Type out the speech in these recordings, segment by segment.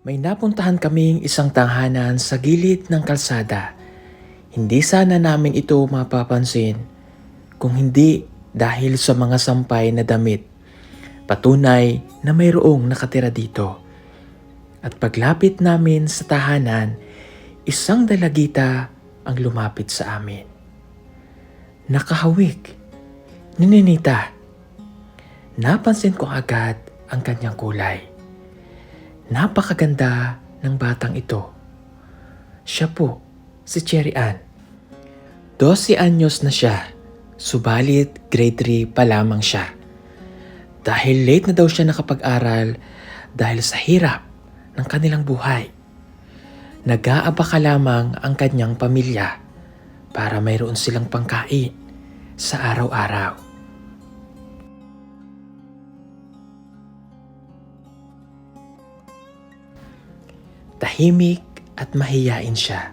May napuntahan kaming isang tahanan sa gilid ng kalsada. Hindi sana namin ito mapapansin kung hindi dahil sa mga sampay na damit. Patunay na mayroong nakatira dito. At paglapit namin sa tahanan, isang dalagita ang lumapit sa amin. Nakahawik. Nininita. Napansin ko agad ang kanyang kulay. Napakaganda ng batang ito. Siya po, si Cherry Ann. 12 anyos na siya, subalit grade 3 pa lamang siya. Dahil late na daw siya nakapag-aral dahil sa hirap ng kanilang buhay. Nag-aabaka lamang ang kanyang pamilya para mayroon silang pangkain sa araw-araw. Tahimik at mahiyain siya.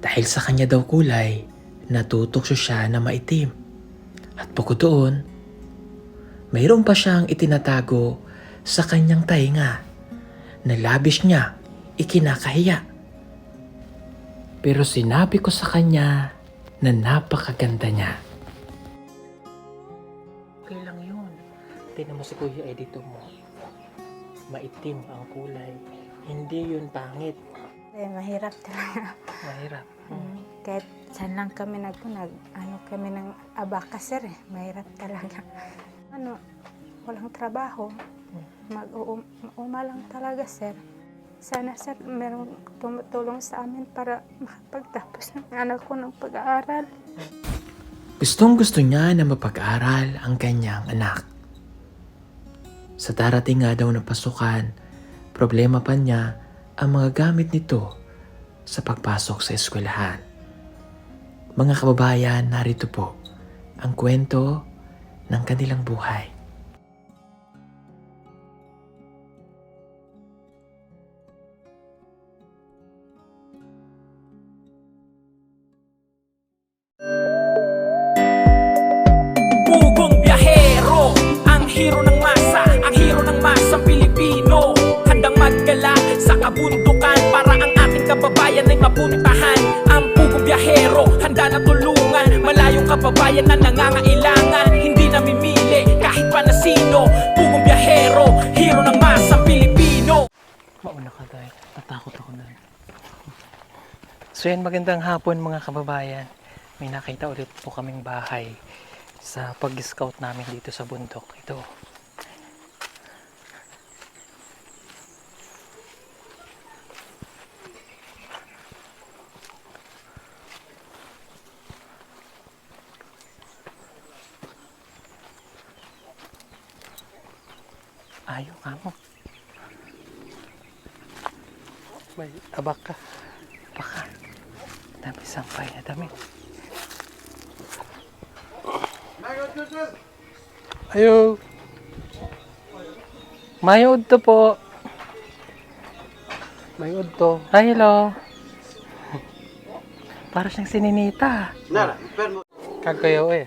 Dahil sa kanya daw kulay, natutokso siya na maitim. At bukod doon, mayroon pa siyang itinatago sa kanyang tainga na labis niya ikinakahiya. Pero sinabi ko sa kanya na napakaganda niya. Okay lang yun. Tingnan mo si Kuya Edito mo. Maitim ang kulay. Hindi yun pangit. Mahirap talaga. Mahirap. Kahit saan lang kami kami ng abaka, sir. Mahirap talaga. Walang trabaho. Mag-uuma lang talaga, sir. Sana, sir, merong tumutulong sa amin para makapagtapos ng anak ko ng pag-aaral. Gustong gusto niya na mapag-aral ang kanyang anak. Sa darating nga daw na pasukan, problema pa niya ang mga gamit nito sa pagpasok sa eskwelahan. Mga kababayan, narito po ang kwento ng kanilang buhay. Pugong biyahero, ang hero ng masa, ang hero ng masang Pilipino. Handang maggala sa kabundukan para ang ating kababayan ay mapuntahan. Ang pugong biyahero, handa na tulungan malayong kababayan na nangangailangan. Hindi namimili kahit pa na sino. Pugong biyahero, hero ng masang Pilipino. Mauna ka dahil natakot ako na. So yan, magandang hapon mga kababayan. May nakita ulit po kaming bahay sa pag-scout namin dito sa bundok. Ito. Ayaw ka mo. May abaka. Baka. Dami sampay na dami. Ayaw. Mayod to po. Mayod to. Ay, hello. Para siyang sininita. Kagayaw eh.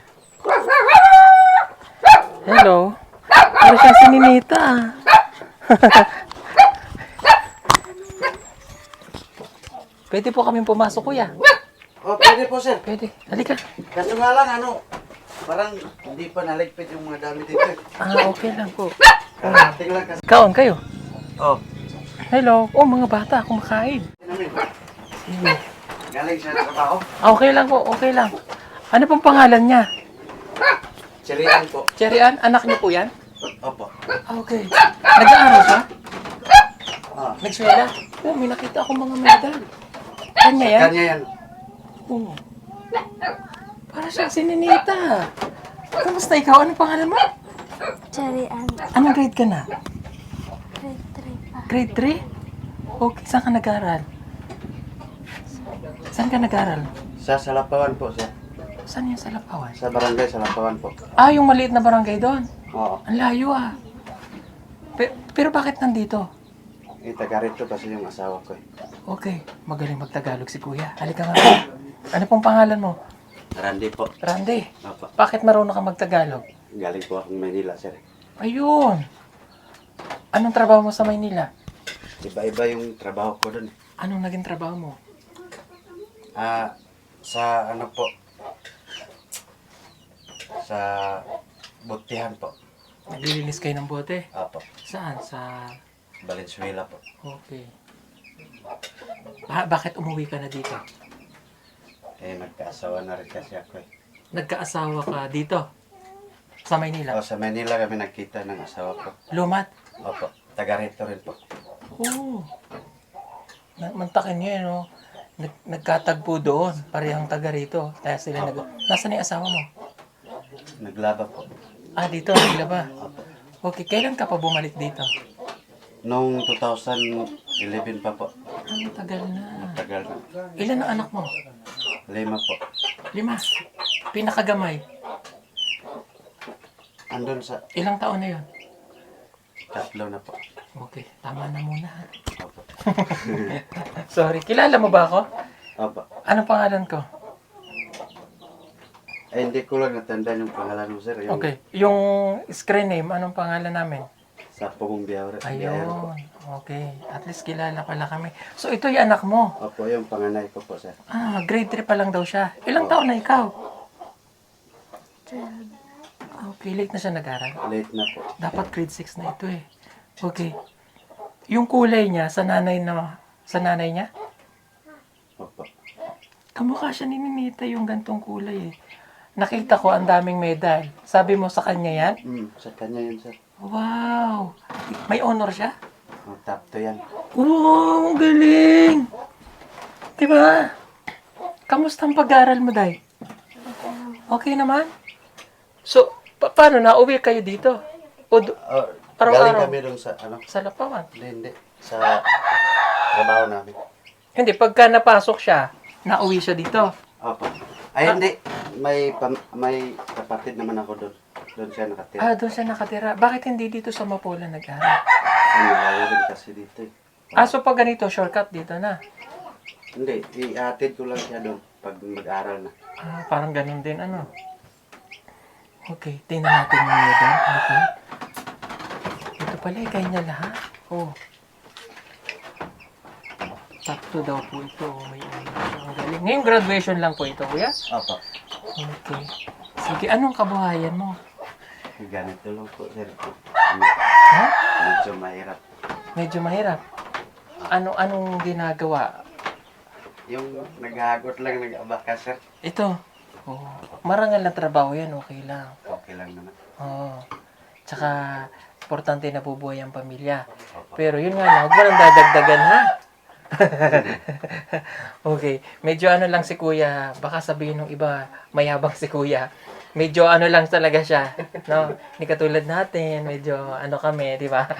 Hello. Para siyang sininita. Pwede po kaming pumasok, kuya. Oh, pwede po, sir. Pwede. Halika. Kaso nga lang, parang hindi pa naligpit yung mga damit dito. Okay lang po. Karating lang kasi. Kaon kayo. Oh, Hello. Oh, mga bata, kumakain. namin. Sige. Galing siya sa trabaho. Okay lang po, okay lang. Ano pong pangalan niya? Chirian po. Cherry Ann, anak niyo po yan? Opo. Okay. Nag-aaral siya? Ah, Nagswela? Oh, may nakita akong mga medal. Kanya yan? kanya yan. Oo. Para siyang sininita. Kamusta ikaw? Anong pangalan mo? Cherry Ann, Anong grade ka na? grade 3 pa. Grade 3? Okay, saan ka nag-aaral? Saan ka nag-aaral? Sa Salapawan po, sir. Saan yung Salapawan? Sa barangay Salapawan po. Ah, yung maliit na barangay doon. Oo. Ang layo ah. Pero bakit nandito? Taga rito kasi yung asawa ko eh. Okay, magaling magtagalog si Kuya. Halika nga. Ano pong pangalan mo? Randy po. Randy. Opo. Bakit marunong ka magtagalog? Galing po akong Manila, sir. Ayun. Anong trabaho mo sa Maynila? iba-iba yung trabaho ko doon. Anong naging trabaho mo? Sa ano po, sa butihan po. Naglilinis kayo ng bote? Opo, Saan? Sa... Valenzuela po. Okay. Bakit umuwi ka na dito? Nagkaasawa na rin kasi ako eh. Nagkaasawa ka dito? Sa Maynila? Sa Manila kami nagkita ng asawa ko. Lumat? Opo, taga rito rin po. Oo. Mantakin niyo no? Nagkatagpo doon. Parehang taga rito. Kaya sila Nasaan yung asawa mo? Naglaba po. Dito. Naglaba. Okay. Kailan ka pa bumalik dito? Noong 2011 pa po. Ang tagal na. Tagal na. Ilan ang anak mo? 5 po. 5. Pinakagamay. Andun sa Ilang taon na yon? 3 na po. Okay. Tama na muna. Opo. Sorry. Kilala mo ba ako? Opo. Anong pangalan ko? Hindi ko lang natandaan yung pangalan mo, sir. Yung Okay. Yung screen name, anong pangalan namin? Sa Pugong Biyahero. Ayun. Okay. At least kilala pala kami. So, ito yung anak mo. Opo, yung panganay ko po, sir. Grade 3 pa lang daw siya. Ilang taon na ikaw? 12. Okay, late na siya nag-aral. Late na po. Dapat grade 6 na ito eh. Okay. Yung kulay niya sa nanay niya, Opo. kamukha siya ni Ninita yung gantong kulay eh. Nakita ko ang daming medal. Sabi mo sa kanya yan? Sa kanya yun, sir. Wow! May honor siya? Top 2 yan. Wow! Ang galing! Diba? Kamusta ang pag-aaral mo, Day? Okay naman? So, paano? Nauwi kayo dito? O Galing araw-araw? kami dun sa, Sa Lapawan? hindi. Sa trabaho namin. Hindi, pagka napasok siya, nauwi siya dito. Opo. Hindi. May kapatid naman ako doon. Doon siya nakatira. Doon siya nakatira. Bakit hindi dito sa Mapula nag-aaral? Malayo rin kasi dito eh. So pag ganito, shortcut dito na. Hindi, iatid ko lang siya doon pag mag-aral na. Parang ganun din, ano? Okay, tingnan natin yung medal. Okay. Ito pala, ganyan lahat. Oh. Sakto daw po ito. May ang galing. Ngayong graduation lang po ito, kuya? Opo. Okay. Sige, anong kabuhayan mo? Ganito lang po, sir. Ha? Medyo mahirap. Medyo mahirap. Anong ginagawa? Yung naghahagot lang nag-abaka, sir. Ito. Oh. Marangal na trabaho yan, okay lang. Okay lang naman. Oo. Tsaka, importante na bubuhay ang pamilya. Opo. Pero yun nga lang, huwag mo lang dadagdagan, ha? Okay. Medyo ano lang si kuya, baka sabihin ng iba, mayabang si kuya. Medyo ano lang talaga siya, no? Hindi katulad natin, medyo ano kami, di ba?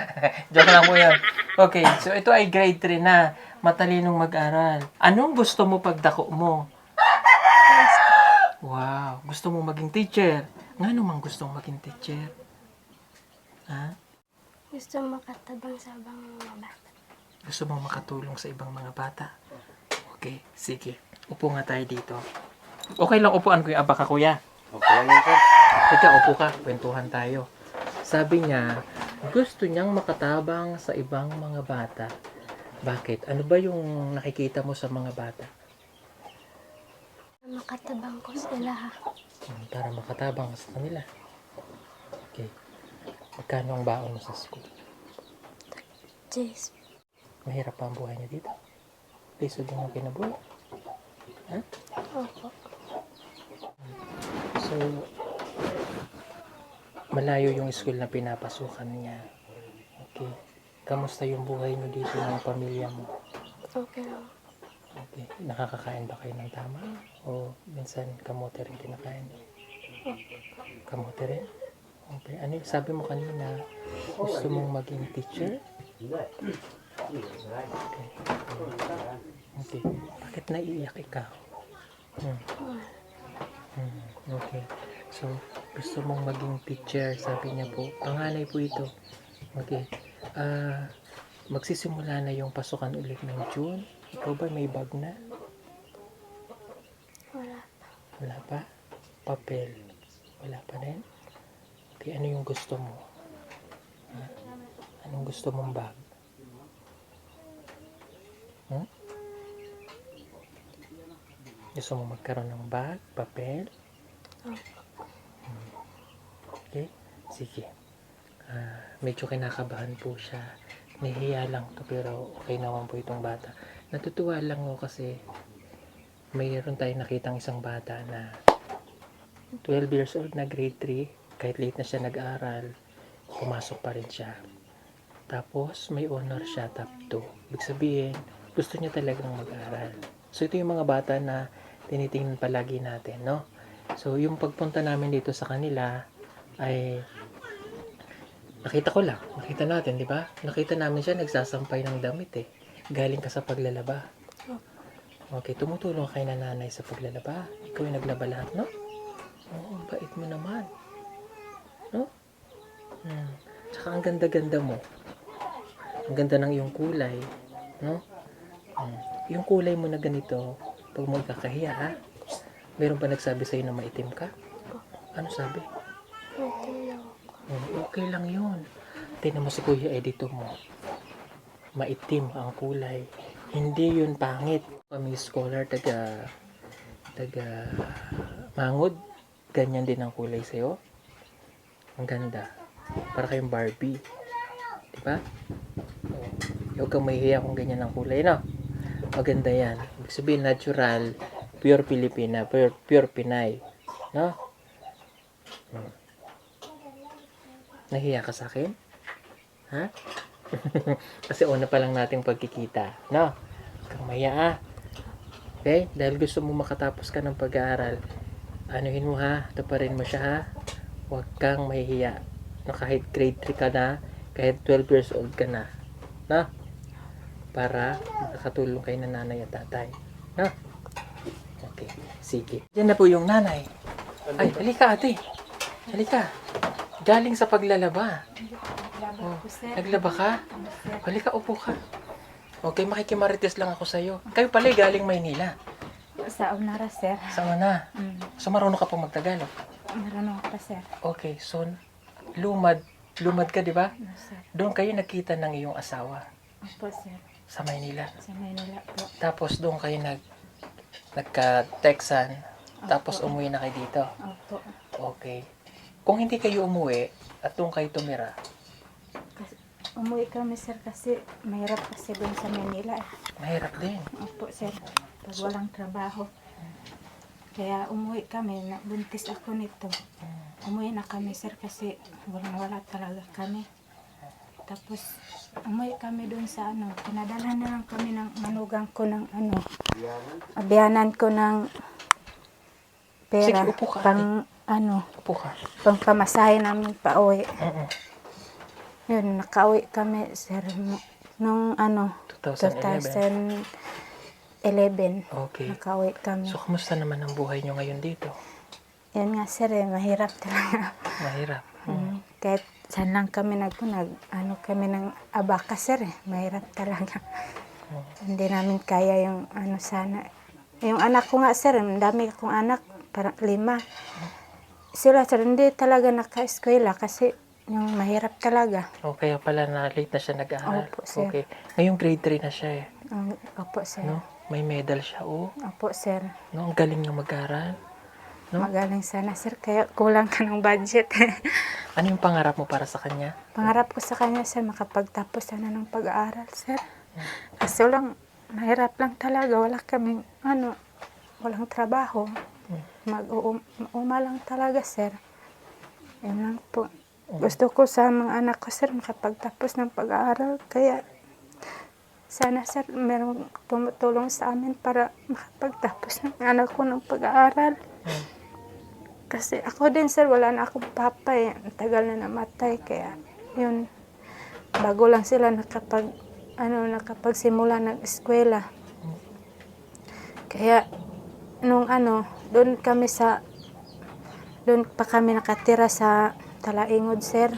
Joke lang po yun. Okay, so ito ay grade 3 na, matalinong mag-aral. Anong gusto mo pagdako mo? Wow, gusto mo maging teacher. Nga naman gusto mo maging teacher? Ha? Gusto makatabang sa abang mga bata. Gusto mo makatulong sa ibang mga bata? Okay, sige. Upo nga tayo dito. Okay lang upuan ko yung abaka, kuya. Okay lang yun, sir. Ikaw, upo ka. Kwentuhan tayo. Sabi niya, gusto niyang makatabang sa ibang mga bata. Bakit? Ano ba yung nakikita mo sa mga bata? Makatabang ko sila ha. Para makatabang sa kanila. Okay. Magkano ang baon mo sa school? Jace. Mahirap pa ang buhay niya dito. Piso din ang kinabuhi. Ha? Opo. So, malayo yung school na pinapasukan niya. Okay. Kamusta yung buhay niyo dito ng pamilya mo? Okay lang. Okay. Nakakakain ba kayo ng tama? O minsan kamote rin kinakain? Kamote rin? Okay. Ano yung sabi mo kanina? Gusto mong maging teacher? Okay. Okay. Bakit naiiyak ikaw? Okay. So, gusto mong maging teacher, sabi niya po. Panganay po ito. Okay. Magsisimula na yung pasukan ulit ng June. Ikaw ba may bag na? Wala pa. Wala pa? Papel? Wala pa rin? Okay, ano yung gusto mo? Ha? Anong gusto mong bag? Hmm? Gusto mo magkaroon ng bag, papel? Okay? Sige. Medyo kinakabahan po siya. Nahihiya lang to pero okay naman po itong bata. Natutuwa lang ako kasi mayroon tayong nakitang isang bata na 12 years old na grade 3. Kahit late na siya nag-aaral, pumasok pa rin siya. Tapos may honor siya top 2. Ibig sabihin, gusto niya talagang mag-aaral. So ito yung mga bata na tinitingnan palagi natin, no? So yung pagpunta namin dito sa kanila ay nakita natin, di ba? Nakita namin siya nagsasampay ng damit eh. Galing ka sa paglalaba. Okay, tumutulong kay na nanay sa paglalaba. Ikaw yung naglaba lahat, no? Oo, bait mo naman. No? Tsaka ang ganda-ganda mo. Ang ganda ng iyong kulay, no? Yung kulay mo na ganito, pag mo ikakahiya, ha? Meron pa nagsabi sa'yo na maitim ka? Ano sabi? Okay lang yun. Tingnan mo si Kuya Edito mo. Maitim ang kulay. Hindi yun pangit. Kami scholar, taga Mangod. Ganyan din ang kulay sa'yo. Ang ganda. Para kayong Barbie. Diba? Huwag kang mahihiya kung ganyan ang kulay, no? Maganda yan. Ibig sabihin, natural, pure Pilipina, pure Pinay. No? Nahiya ka sa akin? Ha? Kasi una pa lang nating pagkikita. No? Huwag kang mahiya, ha? Okay? Dahil gusto mo makatapos ka ng pag-aaral, anuhin mo, ha? Taparin mo siya, ha? Huwag kang mahihiya. No, kahit grade 3 ka na, kahit 12 years old ka na. No? Para makakatulong kay na nanay at tatay. No? Okay. Sige. Diyan na po yung nanay. Ay, halika ate. Halika. Galing sa paglalaba. Naglaba ko, sir. Naglaba ka? Sir. Halika, upo ka. Okay, makikimarites lang ako sa'yo. Kayo pala galing Maynila. Sa Unara, sir. Sa una. So marunong ka pong magtagalog. Marunong pa, sir. Okay, so lumad ka, di ba? Sir. Doon kayo nakita ng iyong asawa Opo, sir. sa Maynila. Sa Manila po. Tapos doon kayo nagka-texan. Tapos umuwi na kayo dito. Opo. Okay. Kung hindi kayo umuwi at doon kayo tumira, Kasi, umuwi kami, sir, kasi mahirap kasi doon sa Manila. mahirap din. Opo, sir. Pag walang trabaho. Kaya umuwi kami, buntis ako nito. Umuwi na kami, sir, kasi wala talaga kami. Tapos, umuwi kami doon sa pinadala na lang kami ng manugang ko ng abiyanan ko ng pera. Sige, upo ka, Pang, Upo ka. pang pamasahe namin pa uwi. Mm-mm. Yun, nakauwi kami, sir, nung 2011. 2011. Okay. Nakauwi kami. So, kumusta naman ang buhay nyo ngayon dito? Yan nga, sir, mahirap talaga. Mahirap. Kahit saan lang kami kami ng abaka, sir, mahirap talaga. Hindi namin kaya yung sana. Yung anak ko nga, sir, ang dami akong anak, parang 5. Sila, sir, hindi talaga naka-eskwela kasi yung mahirap talaga. O, kaya pala na late na siya nag-aaral. Opo, sir. Okay. Ngayong grade 3 na siya eh. Opo, sir. No? May medal siya, oh. Opo, sir. No? Ang galing niya mag-aaral. No? Magaling sana, sir, kaya kulang ka ng budget. Ano yung pangarap mo para sa kanya? Pangarap ko sa kanya, sir, makapagtapos sana ng pag-aaral, sir. Kasi mahirap lang talaga. Wala kaming, walang trabaho. Mag-uuma lang talaga, sir. Yan lang po. Gusto ko sa mga anak ko, sir, makapagtapos ng pag-aaral. Kaya, sana, sir, merong tumutulong sa amin para makapagtapos ng anak ko ng pag-aaral. Kasi ako din, sir, wala na akong papa eh. Ang tagal na namatay. Kaya, yun, bago lang sila nakapagsimula ng eskwela. Kaya, doon pa kami nakatira sa Talaingod, sir.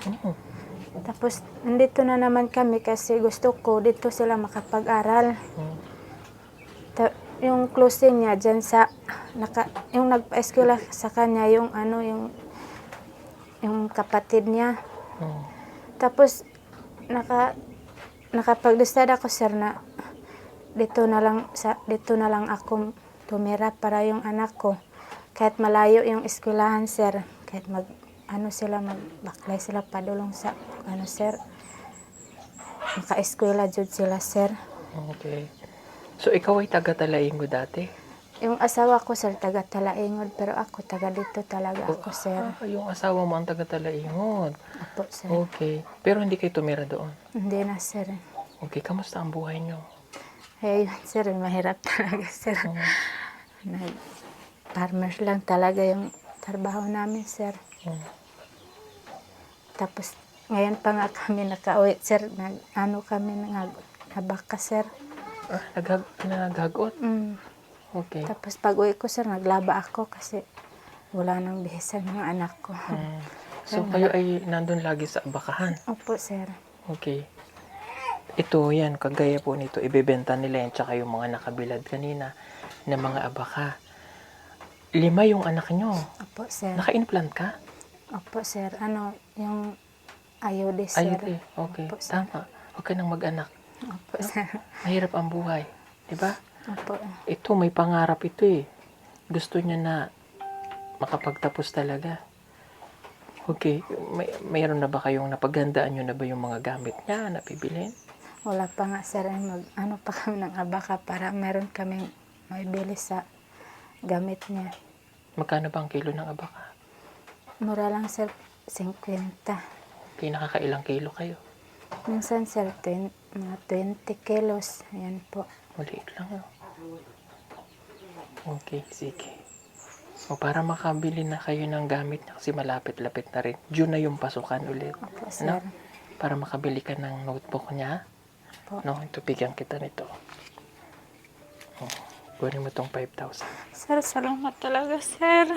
Tapos, nandito na naman kami kasi gusto ko dito sila makapag-aral. Yung closing niya dyan yung nagpa-eskwela sa kanya, yung kapatid niya. Tapos, nakapag-decide ako, sir, na dito na lang ako tumira para yung anak ko. Kahit malayo yung eskwelahan, sir. Kahit magbaklay sila padulong sa sir. Maka-eskwela jud sila, sir. Okay. So, ikaw ay taga-Talaingo dati? Yung asawa ko, sir, taga Talaingod, pero ako taga dito talaga ako, sir. Yung asawa mo ang taga-Talaingon. Apo, sir. Okay. Pero hindi kayo tumira doon? Hindi na, sir. Okay. Kamusta ang buhay nyo? Eh, yun, sir, mahirap talaga, sir. Farmers lang talaga yung trabaho namin, sir. Tapos, ngayon pa nga kami nakauwi, sir. Nabaka, sir. Nagagot? Okay. Tapos pag uwi ko, sir, naglaba ako kasi wala nang bihisan ng anak ko. So, kayo ay nandun lagi sa bakahan? Opo, sir. Okay. Ito, yan, kagaya po nito, ibebenta nila yan, tsaka yung mga nakabilad kanina na mga abaka. 5 yung anak nyo. Opo, sir. Naka-implant ka? Opo, sir. Yung IUD, sir. IUD, okay. Opo, sir. Tama. Huwag ka nang mag-anak. Opo, sir. Mahirap ang buhay. Diba? Opo. Ito, may pangarap ito eh. Gusto niya na makapagtapos talaga. Okay. Mayroon na ba kayong napaghandaan nyo na ba yung mga gamit niya na bibilhin? Wala pa nga, sir. Pa kami ng abaka para meron kaming may bili sa gamit niya. Magkano ba ang kilo ng abaka? Mura lang, sir. 50. Okay, nakakailang kilo kayo? Minsan, sir, mga 20 kilos. Ayan po. Maliit lang, no? Okay, sige. O para makabili na kayo ng gamit niya kasi malapit-lapit na rin. June na yung pasukan ulit. Opo, sir. Ano? Para makabili ka ng notebook niya. Opo. No, ito bigyan kita nito. Kunin mo tong 5,000. Sir, salamat talaga, sir.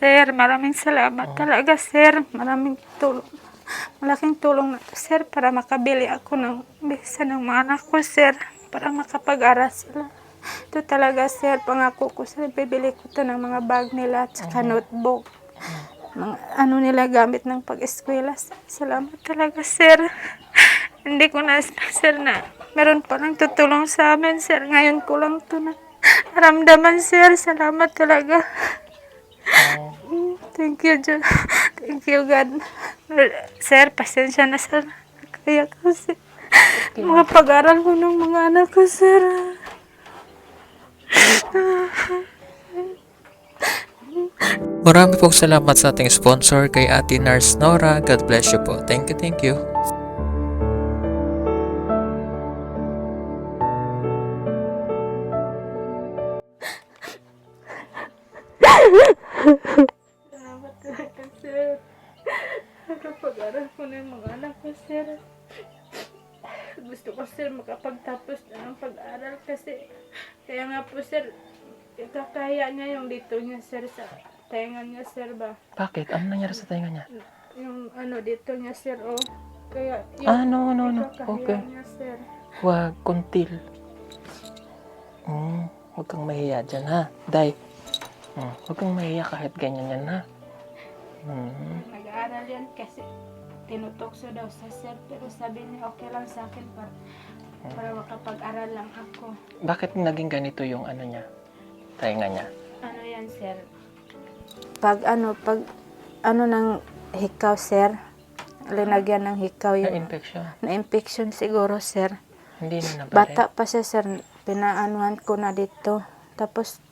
Sir, maraming salamat talaga, sir. Malaking tulong na to, sir, para makabili ako ng bisa ng mga anak ko, sir. Para makapag-aral sila. Ito talaga, sir, pangako ko, sir, bibili ko to ng mga bag nila at saka notebook. Mga nila gamit ng pag-eskwela, sir. Salamat talaga, sir. Hindi ko na, sir, na meron pa lang tutulong sa amin, sir. Ngayon ko lang to na naramdaman, sir. Salamat talaga. Thank you, John. Thank you, God. Sir, pasensya na, sir. Kaya kasi mga pag-aral ko ng mga anak ko, sir. Marami pong salamat sa ating sponsor kay Ate Nars Nora. God bless you po. Thank you, thank you. Salamat talaga, sir. Nakapag-aral ko na yung mga anak ko, sir. Gusto ko, sir, makapagtapos na ng pag-aral kasi kaya nga po, sir, ikakaya niya yung dito niya, sir, sa tenga niya, sir, ba? Bakit? Ano nangyari sa tenga niya? Yung dito niya, sir, oh. Kaya yung No. ikakaya Okay. niya, sir. Huwag, kuntil. Huwag kang mahiya dyan, ha? Day. Huwag kang mahiya kahit ganyan yan, ha? Nag-aaral yan kasi tinutokso daw sa sir, pero sabi niya okay lang sa akin para makapag-aral lang ako. Bakit naging ganito yung ano niya? Tainga niya? Ano yan, sir? Pag ng hikaw, sir, linagyan ng hikaw yung Na-infection? na-infection siguro, sir. Hindi na nabalin? Bata pa siya, sir, pinaanuhan ko na dito. Tapos,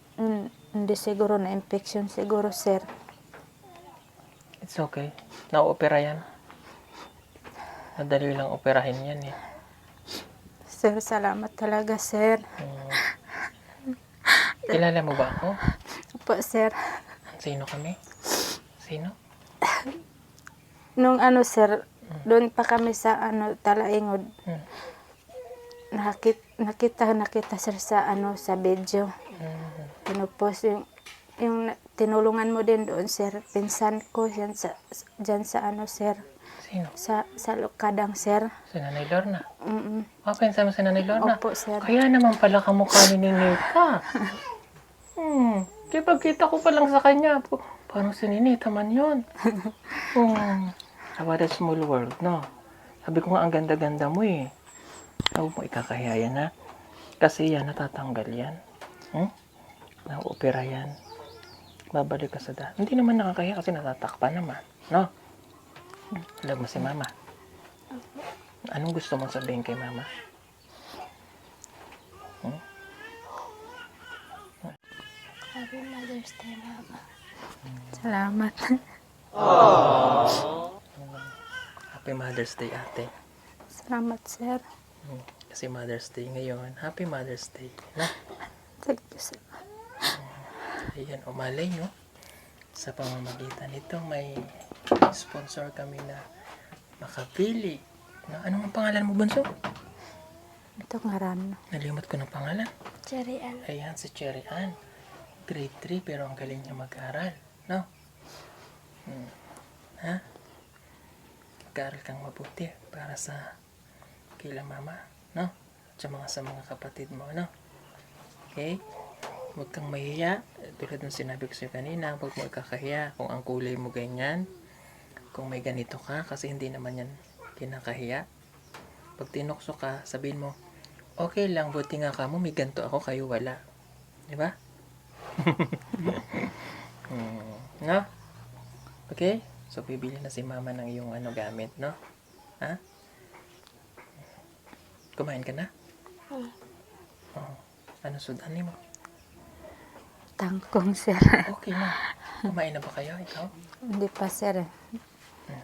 hindi siguro na-infection siguro, sir. It's okay. Na-opera yan. Madali lang operahin yan eh. Sir, salamat talaga, sir. Kilala mo ba ako? Opo, sir. Sino kami? Sino? Nung sir, doon pa kami sa Talaingod. Nakita sir sa sa video. Pinupost yung tinulungan mo din doon, sir. Pinsan ko dyan sa sir. Sino? Sa Lukadang, sir. Si Nanay Lorna? Mm-mm. Pensa mo si Nanay Lorna? Opo, sir. Kaya naman pala kamukha ni Ninita. Kaya pagkita ko pa lang sa kanya, parang si Ninita man yun. What a small world, no? Sabi ko nga, ang ganda-ganda mo eh. Sabi mo, ikakaya yan, ha? Kasi yan, natatanggal yan. Na-opera yan. Babalik ka sa dati. Hindi naman nakakahiya kasi natatakpan naman. No? Love mo si mama. Anong gusto mong sabihin kay mama? Happy Mother's Day, Mama. Salamat. Happy Mother's Day, ate. Salamat, sir. Kasi Mother's Day ngayon. Happy Mother's Day. Na? Thank you, sir. Ayan, umalay nyo. Sa pamamagitan nito, may sponsor kami na makapili. Na, ano ang pangalan mo, Bunso? Ito ngaran. Nalimot ko ng pangalan. Cherry Ann. Ayan, si Cherry Ann. Grade 3, pero ang galing niya mag-aral. No? Ha? Mag-aral kang mabuti para sa kila mama. No? At sa mga kapatid mo. No? Okay? Huwag kang mahiya. Tulad ng sinabi ko sa'yo kanina, huwag mo ikakahiya kung ang kulay mo ganyan. Kung may ganito ka, kasi hindi naman yan kinakahiya. Pag tinukso ka, sabihin mo, okay lang, buti nga ka mo, may ganito ako, kayo wala. Di ba? No? Okay? So, bibili na si mama ng iyong gamit, no? Ha? Kumain ka na? Oh. Ano sudan mo? Tangkong, sir. Okay na. Kumain na ba kayo, ikaw? Hindi pa, sir.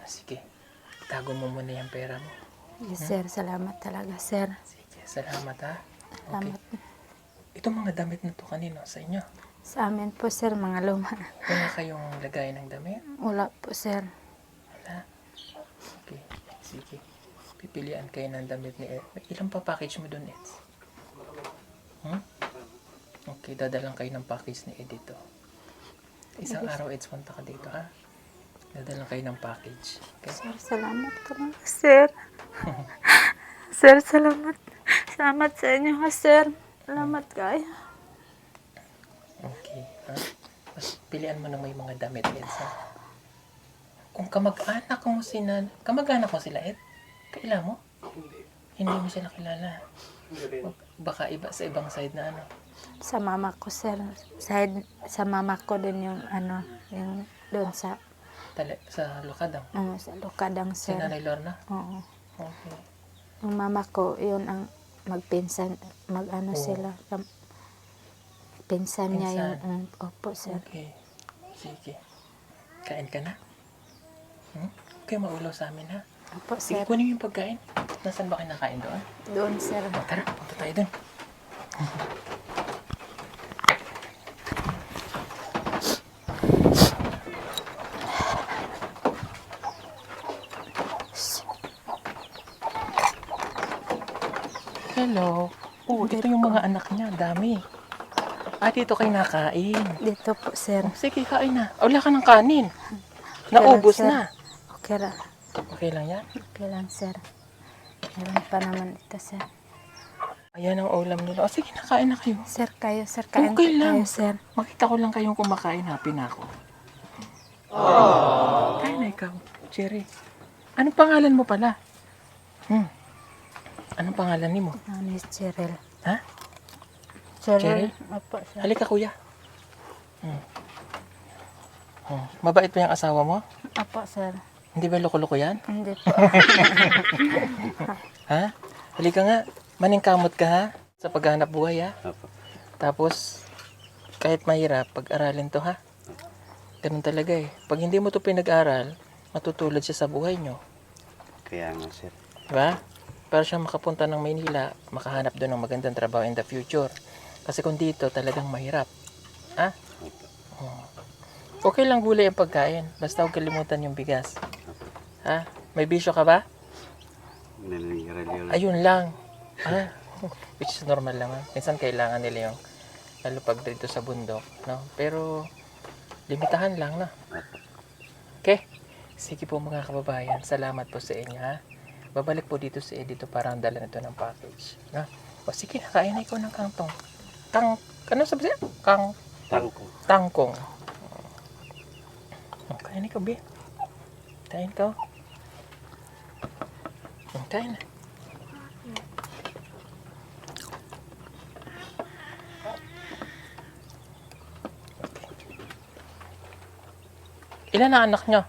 Sige. Tago mo muna yung pera mo. Yes, sir. Salamat talaga, sir. Sige, salamat ha. Salamat. Itong mga damit na to kanino sa inyo? Sa amin po, sir, mga luma. Wala kayong lagay ng damit? Wala po, sir. Wala. Okay, sige. Pipilian kayo ng damit ni Ed. Ilang pa package mo dun, Ed? Okay, dadalang kayo ng package ni Ed dito. Isang araw, Ed, punta ka dito, ha? Dadalang kayo ng package. Okay? Sir, salamat talaga, sir. Sir, salamat. Salamat sa inyo, ha, sir. Salamat kayo. Okay, ha? Mas pilian mo na may mga damit, Ed, ha? Kung kamag-anak mo kamag-anak mo sila, Ed? Kaila mo? Hindi mo sila kilala. Baka iba sa ibang side na ano. Sa mama ko, sir. Sa mama ko din yung yung doon sa Sa Lokadang. sa Lukadang, Si sir. Nanay Lorna? Oo. Okay. Yung mama ko, yun ang magpinsan, Oo. sila. Pinsan niya Pinsan. yung, opo, sir. Okay. Sige. Kain ka na? Okay, maulaw sa amin, ha? Opo, Sige, sir. kunin yung pagkain. Nasaan ba kayo nakain doon? Doon, sir. O, tara, punta tayo doon. Hello. Oh, ito yung mga anak niya. Dami. Dito kayo nakain. Dito po, sir. Sige, kain na. Wala ka ng kanin. Naubos sir. na. Okay lang. Okay lang yan. Okay lang, sir. Meron pa naman ito, sir. Ayan ang ulam nila. O sige, nakain na kayo. Sir, kayo, sir. Kain Okay po lang. kayo, sir. Makita ko lang kayong kumakain, happy na ako. Kain na ikaw, Cherry. Anong pangalan mo pala? Anong pangalan ni mo? Ano is Cheryl? Ha? Cheryl? Opo, sir. Halika, kuya. Mabait pa yung asawa mo? Opo, sir. Hindi ba loko-loko yan? Hindi po. Ha? Halika nga. Maningkamot ka, ha? Sa paghahanap buhay, ha? Opo. Tapos, kahit mahirap, pag-aralin to, ha? Ganun talaga eh. Pag hindi mo to pinag-aral, matutulad siya sa buhay nyo. Kaya nga, sir. Diba? Para siya makapunta ng Maynila, makahanap doon ng magandang trabaho in the future. Kasi kung dito, talagang mahirap. Ha? Okay lang gulay ang pagkain. Basta huwag kalimutan yung bigas. Ha? May bisyo ka ba? Naninigarilyo lang. Ayun lang. Ha? Which is normal lang. Minsan kailangan nila yung lalo pag dito sa bundok. No? Pero, limitahan lang na. Okay? Sige po mga kababayan. Salamat po sa inyo, ha? Babalik po dito si Edito para ang dala nito ng package. Na? O sige, nakain na ikaw ng kangtong. Ano sabi siya? Tangko. Tangkong. Kain ikaw, Bi. Kain ka. Kain na. Ilan ang anak nyo?